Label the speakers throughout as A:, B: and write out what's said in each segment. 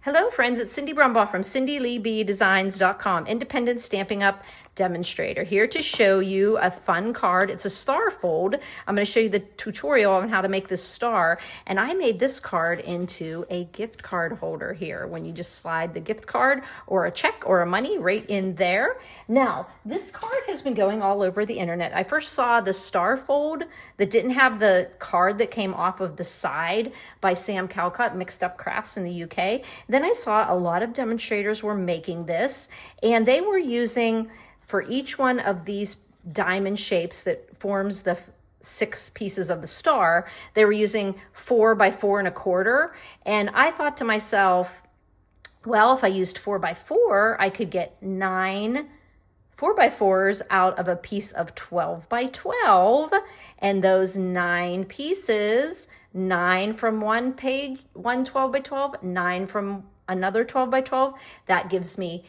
A: Hello friends, it's Cindy Brumbaugh from CindyLeeBDesigns.com, independent stamping up demonstrator, here to show you a fun card. It's a star fold. I'm going to show you the tutorial on how to make this star, and I made this card into a gift card holder here, when you just slide the gift card or a check or a money right in there. Now, this card has been going all over the internet. I first saw the star fold that didn't have the card that came off of the side by Sam Calcutt, Mixed Up Crafts in the UK. Then I saw a lot of demonstrators were making this, and they were using, for each one of these diamond shapes that forms the 6 pieces of the star, they were using 4 by 4 1/4. And I thought to myself, well, if I used 4 by 4, I could get 9 4 by 4s out of a piece of 12 by 12. And those 9 pieces, 9 from one page, one 12 by 12, 9 from another 12 by 12, that gives me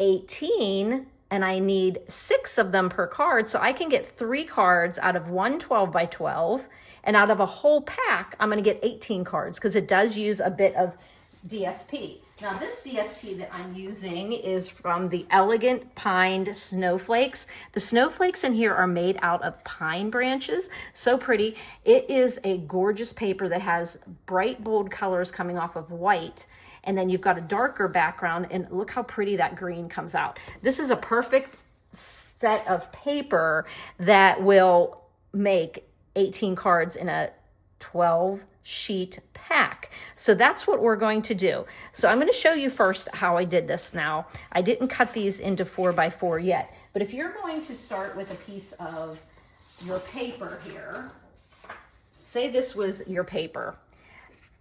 A: 18, and I need 6 of them per card, so I can get 3 cards out of one 12 by 12, and out of a whole pack, I'm going to get 18 cards, because it does use a bit of DSP. Now, this DSP that I'm using is from the Elegant Pined Snowflakes. The snowflakes in here are made out of pine branches. So pretty. It is a gorgeous paper that has bright, bold colors coming off of white. And then you've got a darker background, and look how pretty that green comes out. This is a perfect set of paper that will make 18 cards in a 12 sheet pack. So that's what we're going to do. So I'm going to show you first how I did this now. I didn't cut these into 4 by 4 yet, but if you're going to start with a piece of your paper here, say this was your paper,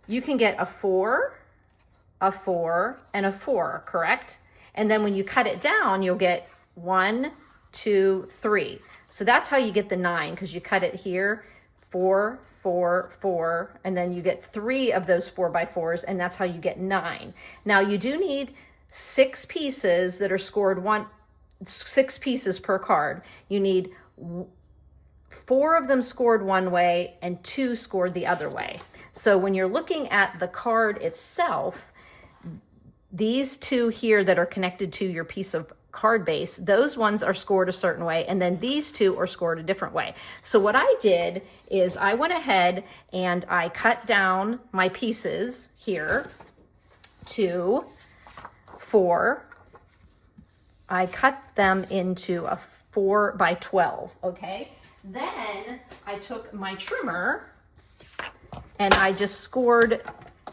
A: you can get a 4, a 4, and a 4, correct? And then when you cut it down, you'll get 1, 2, 3. So that's how you get the 9, because you cut it here, 4, 4, 4, and then you get 3 of those 4 by 4s, and that's how you get 9. Now you do need 6 pieces that are scored 6 pieces per card. You need 4 of them scored one way and 2 scored the other way. So when you're looking at the card itself, these 2 here that are connected to your piece of card base, those ones are scored a certain way, and then these 2 are scored a different way. So what I did is I went ahead and I cut down my pieces here to 4. I cut them into a 4 by 12, okay? Then I took my trimmer and I just scored,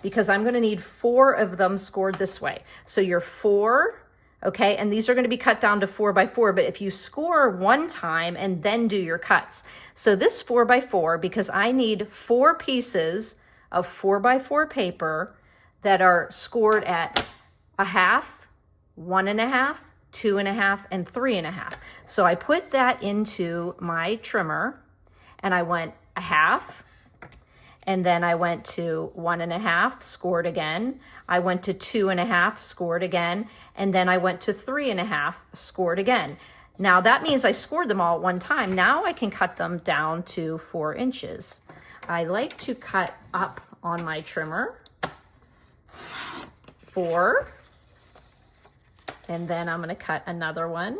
A: because I'm going to need 4 of them scored this way. So you're 4, okay, and these are going to be cut down to 4 by 4, but if you score one time and then do your cuts. So this 4 by 4, because I need 4 pieces of 4 by 4 paper that are scored at a half, 1.5, 2.5, and 3.5. So I put that into my trimmer, and I went a half, and then I went to 1.5, scored again. I went to 2.5, scored again. And then I went to 3.5, scored again. Now that means I scored them all at one time. Now I can cut them down to 4 inches. I like to cut up on my trimmer, 4. And then I'm gonna cut another one,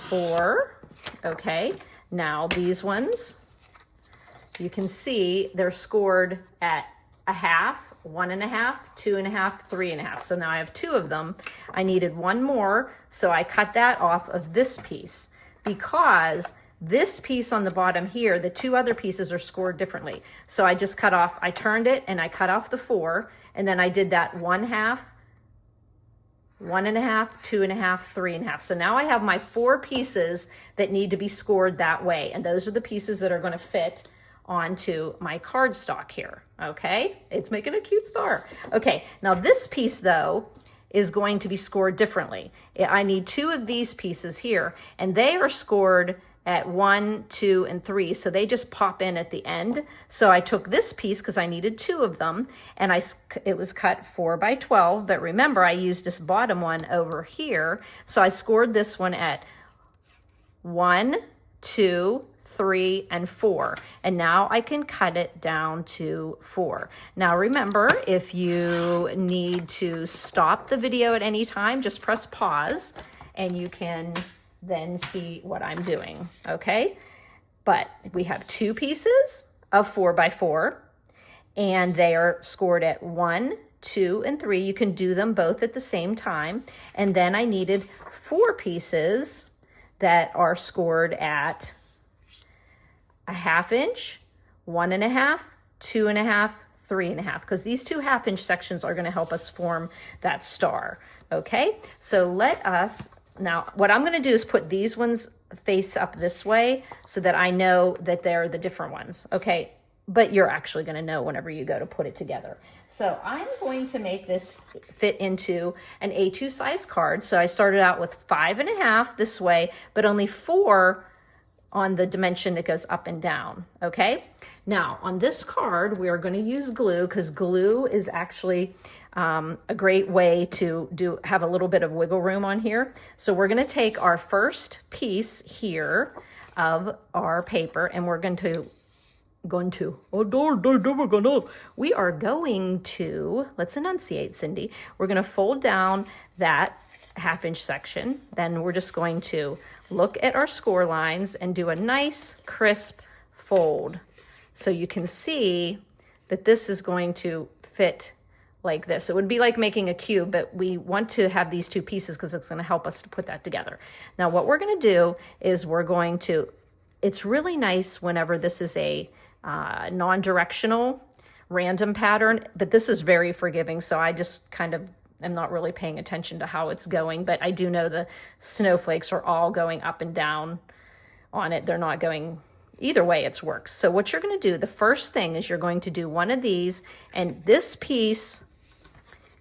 A: 4. Okay, now these ones, you can see they're scored at a half, 1.5, 2.5, 3.5. So now I have 2 of them. I needed 1 more, so I cut that off of this piece, because this piece on the bottom here, the 2 other pieces are scored differently. So I just cut off, I turned it and I cut off the 4, and then I did that 1/2, 1.5, 2.5, 3.5. So now I have my 4 pieces that need to be scored that way, and those are the pieces that are going to fit onto my cardstock here, okay? It's making a cute star. Okay, now this piece though is going to be scored differently. I need 2 of these pieces here, and they are scored at 1, 2, and 3, so they just pop in at the end. So I took this piece, because I needed 2 of them, and it was cut 4 by 12, but remember I used this bottom one over here, so I scored this one at 1, 2, 3, and 4. And now I can cut it down to 4. Now remember, if you need to stop the video at any time, just press pause and you can then see what I'm doing, okay? But we have 2 pieces of 4 by 4, and they are scored at 1, 2, and 3. You can do them both at the same time. And then I needed 4 pieces that are scored at a 1/2 inch, 1.5, 2.5, 3.5, because these 2 1/2 inch sections are going to help us form that star. Okay, so let us, now what I'm going to do is put these ones face up this way so that I know that they're the different ones. Okay, but you're actually going to know whenever you go to put it together. So I'm going to make this fit into an A2 size card. So I started out with 5.5 this way, but only 4 on the dimension that goes up and down, okay? Now, on this card, we are going to use glue because glue is actually a great way to have a little bit of wiggle room on here. So we're going to take our first piece here of our paper, and we're going to, let's enunciate, Cindy. We're going to fold down that 1/2 inch section. Then we're just going to look at our score lines and do a nice crisp fold. So you can see that this is going to fit like this. It would be like making a cube, but we want to have these 2 pieces because it's going to help us to put that together. Now what we're going to do is we're going to, it's really nice whenever this is a non-directional random pattern, but this is very forgiving. So I just kind of am not really paying attention to how it's going, but I do know the snowflakes are all going up and down on it. They're not going either way, it works. So what you're going to do, the first thing is you're going to do one of these, and this piece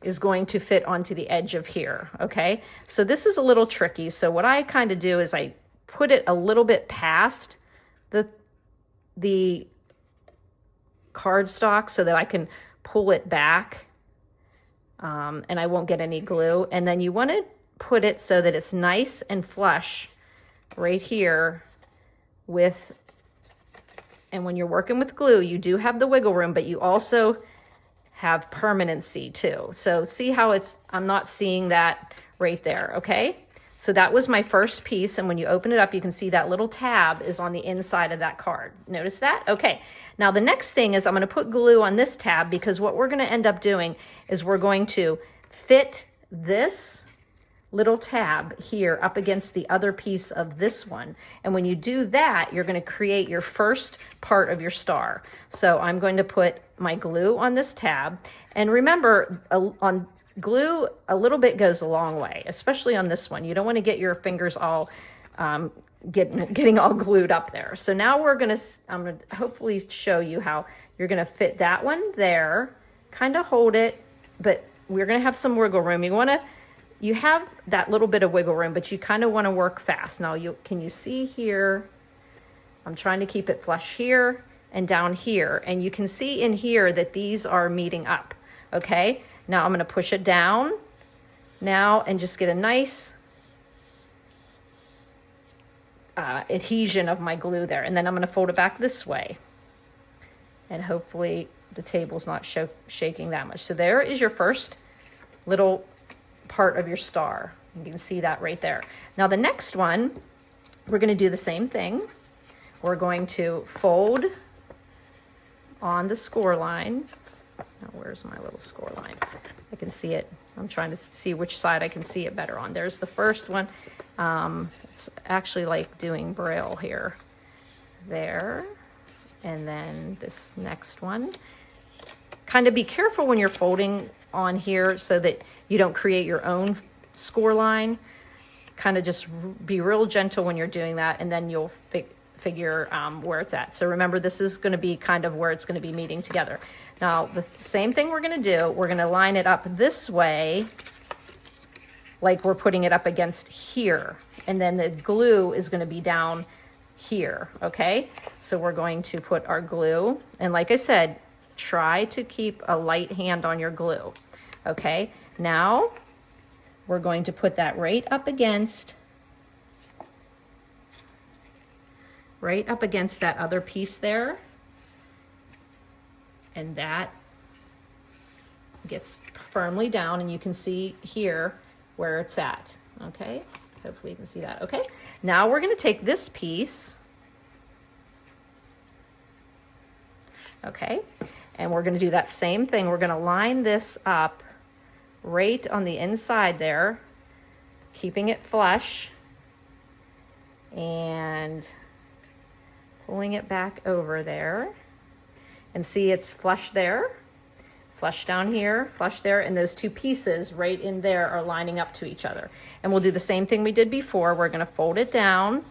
A: is going to fit onto the edge of here, okay? So this is a little tricky. So what I kind of do is I put it a little bit past the cardstock so that I can pull it back and I won't get any glue. And then you want to put it so that it's nice and flush right here with, and when you're working with glue, you do have the wiggle room, but you also have permanency too. So see how it's, I'm not seeing that right there, okay? So that was my first piece, and when you open it up, you can see that little tab is on the inside of that card. Notice that? Okay. Now the next thing is I'm going to put glue on this tab, because what we're going to end up doing is we're going to fit this little tab here up against the other piece of this one. And when you do that, you're going to create your first part of your star. So I'm going to put my glue on this tab. And remember, on glue, a little bit goes a long way, especially on this one. You don't want to get your fingers all getting all glued up there. So now I'm going to hopefully show you how you're going to fit that one there, kind of hold it, but we're going to have some wiggle room. You have that little bit of wiggle room, but you kind of want to work fast. Now, can you see here? I'm trying to keep it flush here and down here. And you can see in here that these are meeting up, okay? Now I'm going to push it down now and just get a nice adhesion of my glue there. And then I'm going to fold it back this way. And hopefully the table's not shaking that much. So there is your first little part of your star. You can see that right there. Now the next one, we're going to do the same thing. We're going to fold on the score line. Now where's my little score line? I can see it. I'm trying to see which side I can see it better on. There's the first one. It's actually like doing Braille here. There. And then this next one. Kind of be careful when you're folding on here so that you don't create your own score line. Kind of just be real gentle when you're doing that, and then you'll figure where it's at. So remember, this is going to be kind of where it's going to be meeting together. Now, the same thing we're going to do, we're going to line it up this way, like we're putting it up against here. And then the glue is going to be down here, okay? So we're going to put our glue, and like I said, try to keep a light hand on your glue, okay? Now, we're going to put that right up against right up against that other piece there. And that gets firmly down, and you can see here where it's at, okay? Hopefully you can see that, okay? Now we're gonna take this piece, okay? And we're gonna do that same thing. We're gonna line this up right on the inside there, keeping it flush, and pulling it back over there. And see, it's flush there, flush down here, flush there, and those two pieces right in there are lining up to each other. And we'll do the same thing we did before. We're gonna fold it down,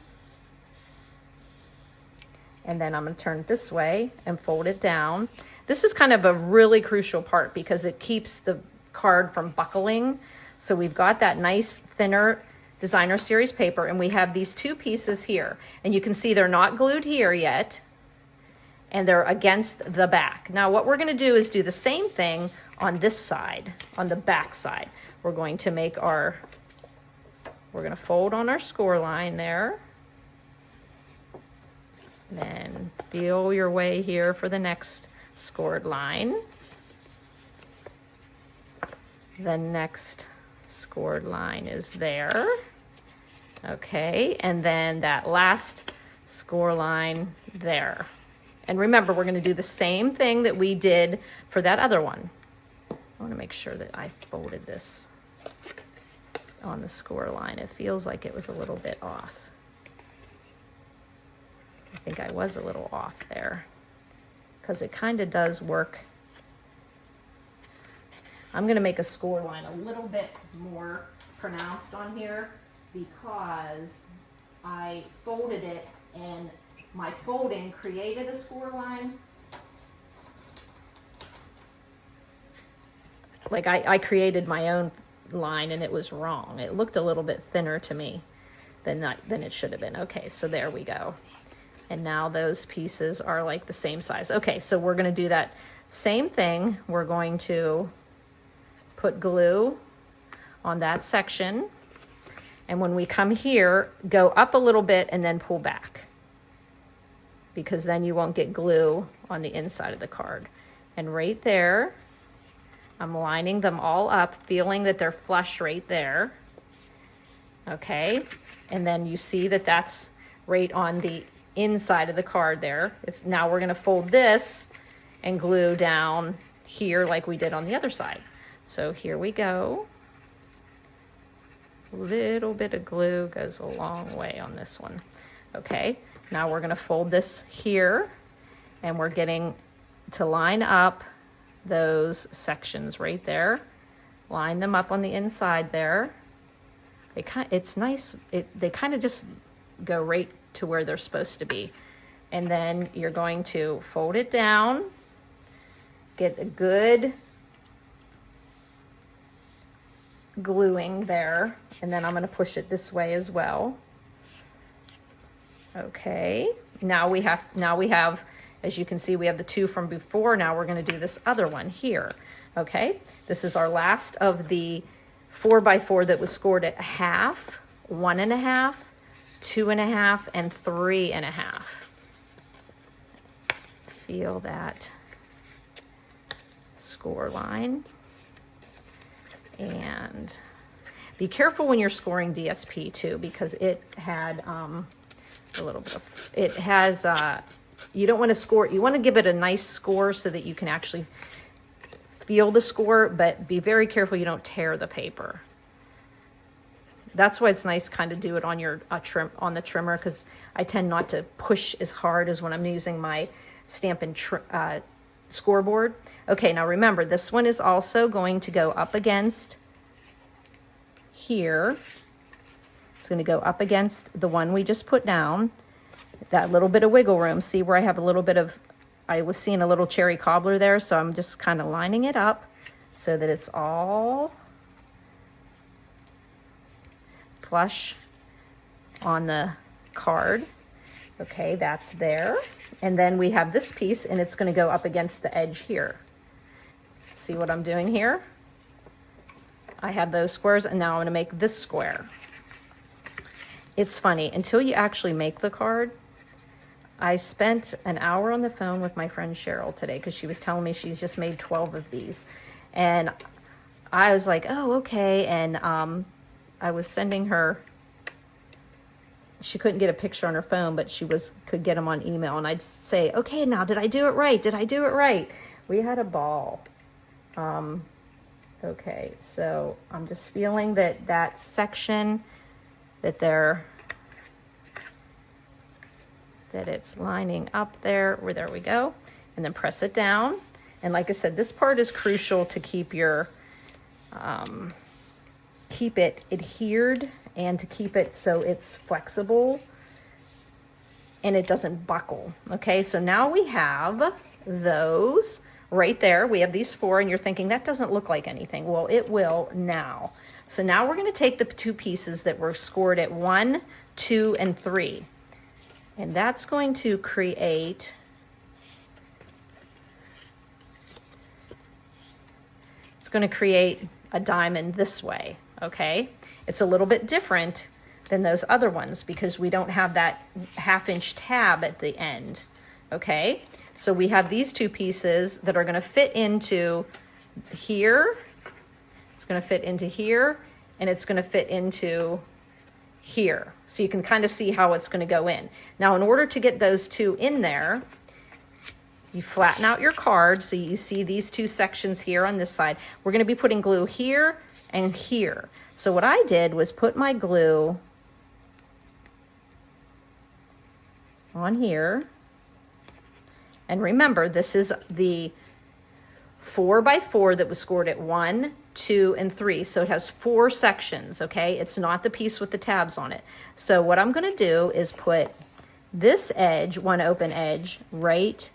A: and then I'm gonna turn it this way and fold it down. This is kind of a really crucial part because it keeps the card from buckling. So we've got that nice thinner designer series paper, and we have these two pieces here. And you can see they're not glued here yet, and they're against the back. Now what we're gonna do is do the same thing on this side, on the back side. We're going to make we're gonna fold on our score line there. Then feel your way here for the next scored line. The next scored line is there. Okay, and then that last score line there. And remember, we're gonna do the same thing that we did for that other one. I wanna make sure that I folded this on the score line. It feels like it was a little bit off. I think I was a little off there because it kind of does work. I'm gonna make a score line a little bit more pronounced on here because I folded it and my folding created a score line. Like I created my own line and it was wrong. It looked a little bit thinner to me than it should have been. Okay, so there we go. And now those pieces are like the same size. Okay, so we're gonna do that same thing. We're going to put glue on that section. And when we come here, go up a little bit and then pull back, because then you won't get glue on the inside of the card. And right there, I'm lining them all up, feeling that they're flush right there. Okay, and then you see that that's right on the inside of the card there. Now we're gonna fold this and glue down here like we did on the other side. So here we go. A little bit of glue goes a long way on this one. Okay, now we're gonna fold this here, and we're getting to line up those sections right there. Line them up on the inside there. It's nice, they kind of just go right to where they're supposed to be. And then you're going to fold it down, get a good gluing there, and then I'm going to push it this way as well. Okay, now we have, as you can see, we have the two from before. Now we're going to do this other one here. Okay, this is our last of the 4x4 that was scored at 1/2, 1.5, 2.5, and 3.5. Feel that score line. And be careful when you're scoring DSP too, because it had a little bit of, it has, you don't want to score, you want to give it a nice score so that you can actually feel the score, but be very careful you don't tear the paper. That's why it's nice kind of do it on your on the trimmer, because I tend not to push as hard as when I'm using my Stampin' scoreboard. Okay, now remember, this one is also going to go up against here. It's going to go up against the one we just put down. That little bit of wiggle room. See where I have a little bit of, I was seeing a little cherry cobbler there, so I'm just kind of lining it up so that it's all flush on the card. Okay, that's there. And then we have this piece, and it's going to go up against the edge here. See what I'm doing here? I have those squares, and now I'm going to make this square. It's funny, until you actually make the card, I spent an hour on the phone with my friend Cheryl today because she was telling me she's just made 12 of these. And I was like, oh, okay. And I was sending her, she couldn't get a picture on her phone, but she could get them on email. And I'd say, okay, now, did I do it right? Did I do it right? We had a ball. Okay, so I'm just feeling that section that it's lining up there. There we go. And then press it down. And like I said, this part is crucial to keep your, keep it adhered and to keep it so it's flexible and it doesn't buckle. Okay, so now we have those right there. We have these 4 and you're thinking that doesn't look like anything. Well, it will now. So now we're going to take the 2 pieces that were scored at 1, 2, and 3. And that's going to create a diamond this way, okay? It's a little bit different than those other ones because we don't have that 1/2-inch tab at the end, okay? So we have these 2 pieces that are gonna fit into here. It's gonna fit into here, and it's gonna fit into here. So you can kind of see how it's gonna go in. Now, in order to get those 2 in there, you flatten out your card so you see these 2 sections here on this side. We're going to be putting glue here and here. So what I did was put my glue on here. And remember, this is the 4x4 that was scored at 1, 2, and 3. So it has 4 sections, okay? It's not the piece with the tabs on it. So what I'm going to do is put this edge, one open edge, right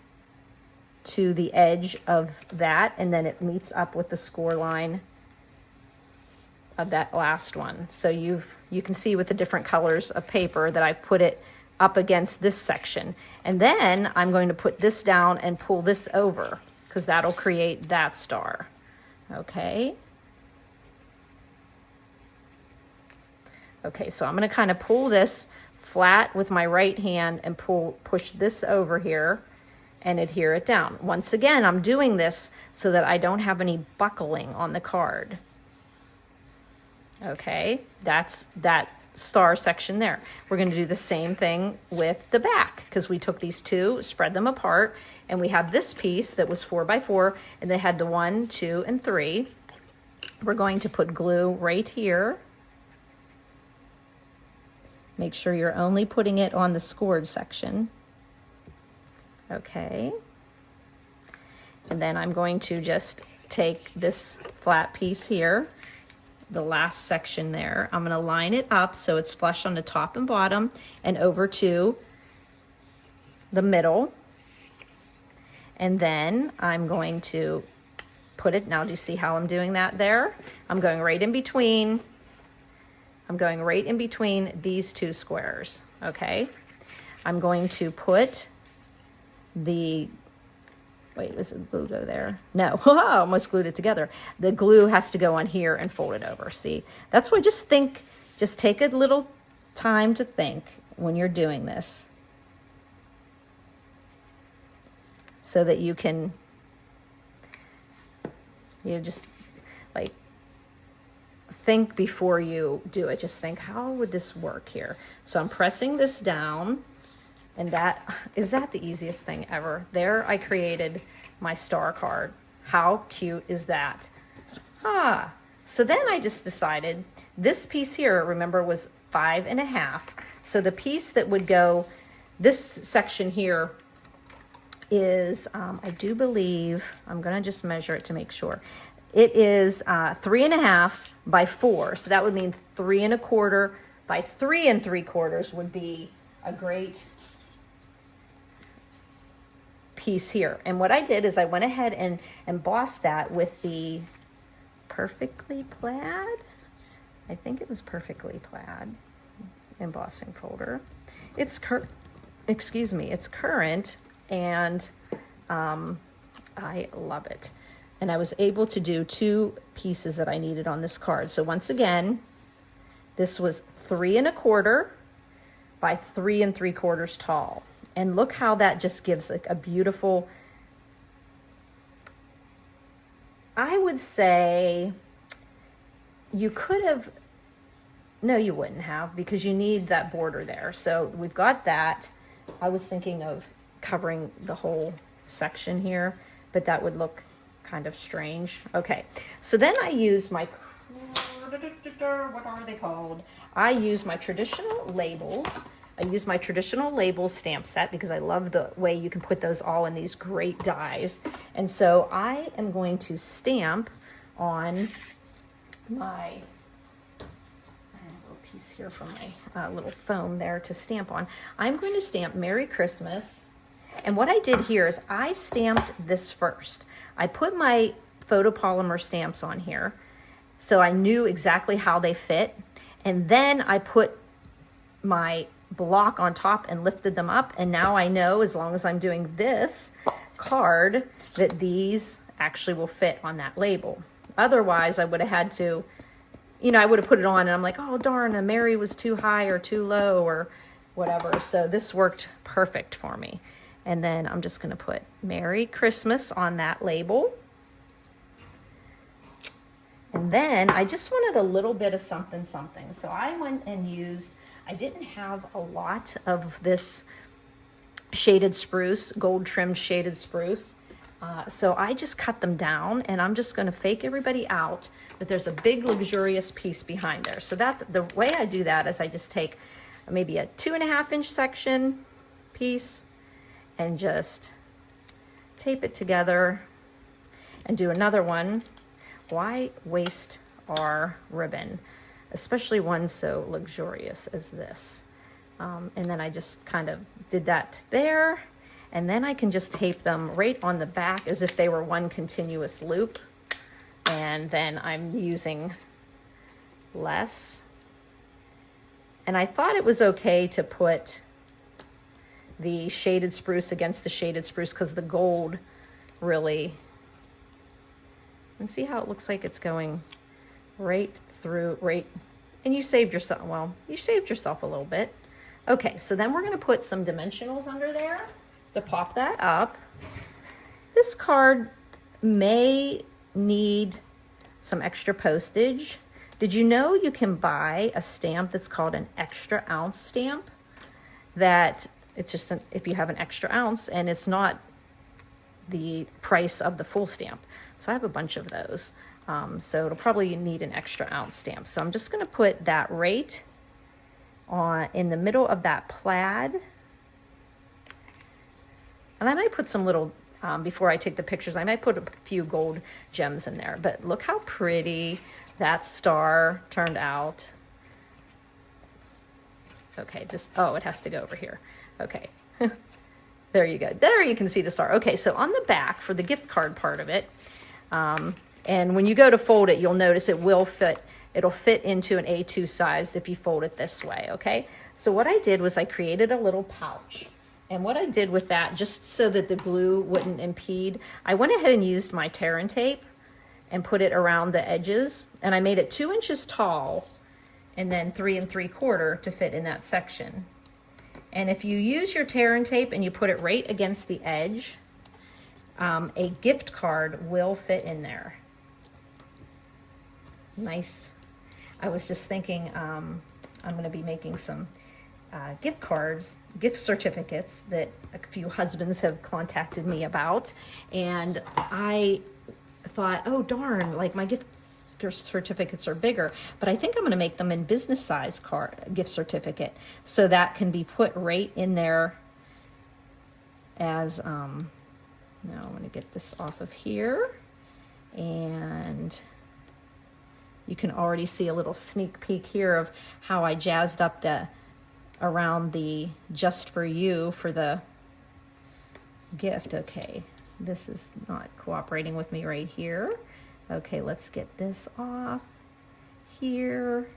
A: to the edge of that, and then it meets up with the score line of that last one. So you can see with the different colors of paper that I've put it up against this section. And then I'm going to put this down and pull this over because that'll create that star. Okay. Okay, so I'm going to kind of pull this flat with my right hand and push this over here and adhere it down. Once again, I'm doing this so that I don't have any buckling on the card. Okay, that's that star section there. We're going to do the same thing with the back because we took these 2, spread them apart, and we have this piece that was 4x4 and they had the 1, 2, and 3. We're going to put glue right here. Make sure you're only putting it on the scored section. Okay. And then I'm going to just take this flat piece here, the last section there. I'm going to line it up so it's flush on the top and bottom and over to the middle. And then I'm going to put it, now do you see how I'm doing that there? I'm going right in between. I'm going right in between these 2 squares, okay? I'm going to put the, wait, was the glue go there? No, I almost glued it together. The glue has to go on here and fold it over, see? That's why just think, just take a little time to think when you're doing this so that you can, just like think before you do it. Just think, how would this work here? So I'm pressing this down. And is that the easiest thing ever? There I created my star card. How cute is that? So then I just decided this piece here, remember, was 5.5. So the piece that would go, this section here is, I do believe, I'm gonna just measure it to make sure. It is 3.5 by 4. So that would mean 3.25 by 3 3/4 would be a great piece here. And what I did is I went ahead and embossed that with the Perfectly Plaid. I think it was Perfectly Plaid embossing folder. It's it's current, and I love it. And I was able to do 2 pieces that I needed on this card. So once again, this was 3.25 by 3 3/4 tall. And look how that just gives like a beautiful, I would say you could have, no, you wouldn't have, because you need that border there. So we've got that. I was thinking of covering the whole section here, but that would look kind of strange. Okay, so then I use my, what are they called? I use my traditional labels. I use my traditional labels stamp set because I love the way you can put those all in these great dies. And so I am going to stamp on my, I have a little piece here from my little foam there to stamp on. I'm going to stamp Merry Christmas. And what I did here is I stamped this first. I put my photopolymer stamps on here so I knew exactly how they fit. And then I put my block on top and lifted them up. And now I know, as long as I'm doing this card, that these actually will fit on that label. Otherwise, I would have had to, you know, I would have put it on and I'm like, oh darn, a Mary was too high or too low or whatever. So this worked perfect for me. And then I'm just going to put Merry Christmas on that label. And then I just wanted a little bit of something, something. So I went and used, I didn't have a lot of this shaded spruce, gold trimmed shaded spruce. So I just cut them down, and I'm just going to fake everybody out that there's a big luxurious piece behind there. So that the way I do that is I just take maybe a 2.5 inch section piece and just tape it together and do another one. Why waste our ribbon, especially one so luxurious as this? And then I just kind of did that there, and then I can just tape them right on the back as if they were one continuous loop. And then I'm using less. And I thought it was okay to put the shaded spruce against the shaded spruce because the gold really, and see how it looks like it's going right through, right, and you saved yourself, well, you saved yourself a little bit. Okay, so then we're going to put some dimensionals under there to pop that up. This card may need some extra postage. Did you know you can buy a stamp that's called an extra ounce stamp? That it's just if you have an extra ounce, and it's not the price of the full stamp. So I have a bunch of those. So it'll probably need an extra ounce stamp. So I'm just going to put that right on in the middle of that plaid. And I might put some little, before I take the pictures, I might put a few gold gems in there. But look how pretty that star turned out. Okay, this, oh, it has to go over here. Okay. There you go. There you can see the star. Okay, so on the back for the gift card part of it, and when you go to fold it, you'll notice it will fit. It'll fit into an A2 size if you fold it this way, okay? So what I did was I created a little pouch. And what I did with that, just so that the glue wouldn't impede, I went ahead and used my tear and tape and put it around the edges. And I made it 2 inches tall and then 3 3/4 to fit in that section. And if you use your tear and tape and you put it right against the edge, a gift card will fit in there. Nice. I was just thinking I'm going to be making some gift cards, gift certificates that a few husbands have contacted me about. And I thought, oh darn, like my gift certificates are bigger, but I think I'm going to make them in business size gift certificate, so that can be put right in there as now I'm going to get this off of here, and you can already see a little sneak peek here of how I jazzed up the around the just for you for the gift. Okay, this is not cooperating with me right here. Okay, let's get this off here.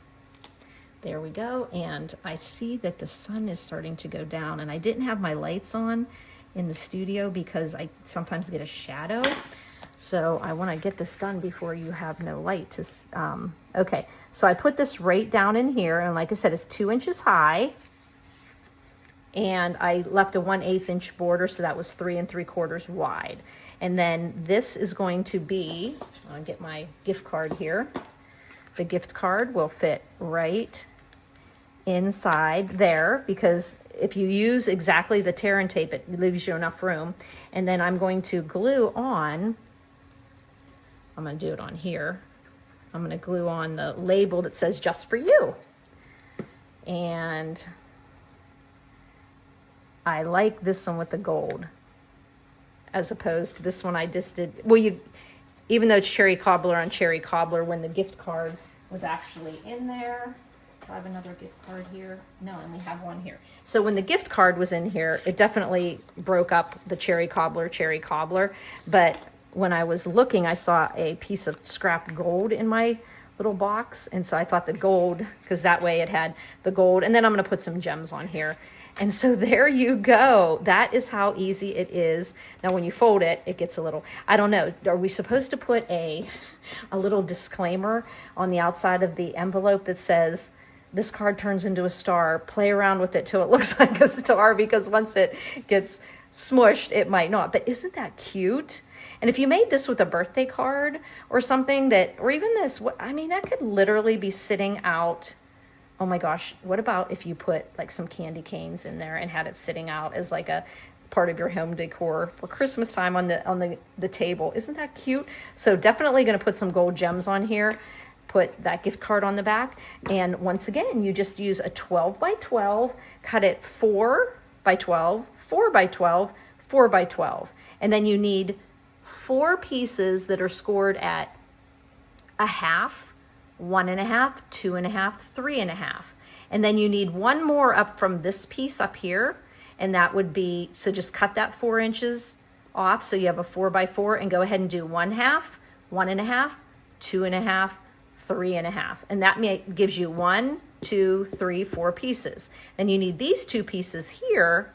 A: There we go. And I see that the sun is starting to go down, and I didn't have my lights on in the studio because I sometimes get a shadow. So I want to get this done before you have no light to, okay. So I put this right down in here, and like I said, it's 2 inches high. and I left a 1/8 inch border, so that was 3 3/4 wide. And then this is going to be, I'll get my gift card here. The gift card will fit right inside there, because if you use exactly the tear and tape, it leaves you enough room. And then I'm going to glue on, I'm going to do it on here. I'm going to glue on the label that says just for you. And I like this one with the gold, as opposed to this one I just did. Well, even though it's cherry cobbler on cherry cobbler, when the gift card was actually in there. Do I have another gift card here? No, I only have one here. So when the gift card was in here, it definitely broke up the cherry cobbler. But when I was looking, I saw a piece of scrap gold in my little box. And so I thought the gold, because that way it had the gold. And then I'm going to put some gems on here. And so there you go. That is how easy it is. Now, when you fold it, it gets a little, I don't know, are we supposed to put a little disclaimer on the outside of the envelope that says, this card turns into a star, play around with it till it looks like a star, because once it gets smushed, it might not. But isn't that cute? And if you made this with a birthday card or something that, or even this, I mean, that could literally be sitting out. Oh my gosh, what about if you put like some candy canes in there and had it sitting out as like a part of your home decor for Christmas time on the table? Isn't that cute? So definitely going to put some gold gems on here. Put that gift card on the back. And once again, you just use a 12 by 12, cut it 4 by 12, 4 by 12, 4 by 12. And then you need 4 pieces that are scored at 1/2, 1.5, 2.5, 3.5. And then you need one more up from this piece up here. And that would be, so just cut that 4 inches off. So you have a 4 by 4, and go ahead and do 1/2, 1.5, 2.5, 3.5. And that gives you 1, 2, 3, 4 pieces. Then you need these 2 pieces here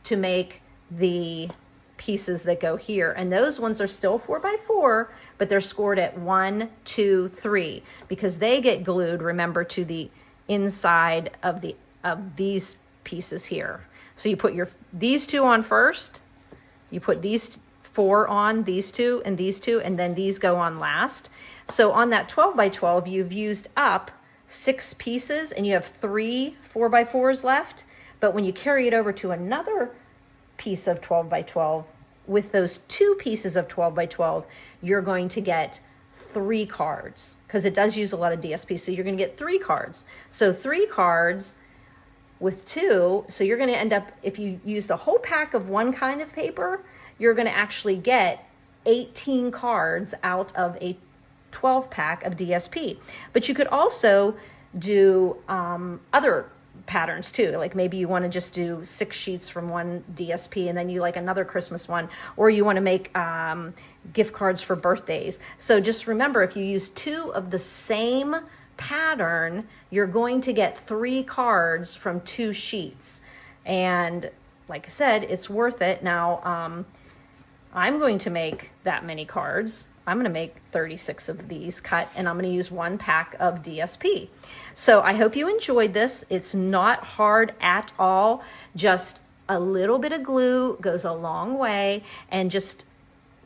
A: to make the pieces that go here. And those ones are still 4 by 4, but they're scored at 1, 2, 3, because they get glued, remember, to the inside of these pieces here. So you put these 2 on first, you put these 4 on, these 2, and these 2, and then these go on last. So on that 12 by 12, you've used up 6 pieces, and you have 3 4 by 4s left. But when you carry it over to another piece of 12 by 12, with those 2 pieces of 12 by 12, you're going to get 3 cards, because it does use a lot of DSP. So you're going to get 3 cards. So 3 cards with 2. So you're going to end up, if you use the whole pack of one kind of paper, you're going to actually get 18 cards out of a 12 pack of DSP. But you could also do other patterns too. Like maybe you want to just do 6 sheets from one DSP, and then you like another Christmas one, or you want to make gift cards for birthdays. So just remember, if you use 2 of the same pattern, you're going to get 3 cards from 2 sheets. And like I said, it's worth it. Now, I'm going to make that many cards. I'm going to make 36 of these cut, and I'm going to use 1 pack of DSP. So I hope you enjoyed this. It's not hard at all. Just a little bit of glue goes a long way. And just,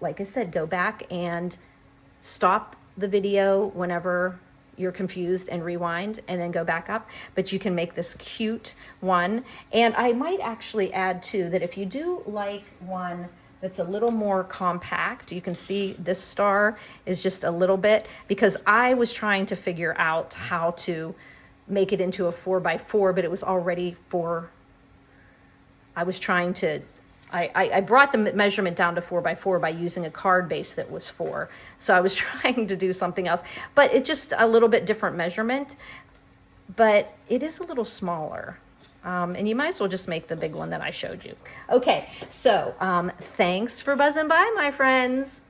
A: like I said, go back and stop the video whenever you're confused and rewind, and then go back up. But you can make this cute one. And I might actually add too that if you do like one that's a little more compact, you can see this star is just a little bit, because I was trying to figure out how to make it into a 4 by 4, but it was already 4. I was trying to, I brought the measurement down to 4 by 4 by using a card base that was 4. So I was trying to do something else, but it's just a little bit different measurement, but it is a little smaller. And you might as well just make the big one that I showed you. Okay, so thanks for buzzing by, my friends.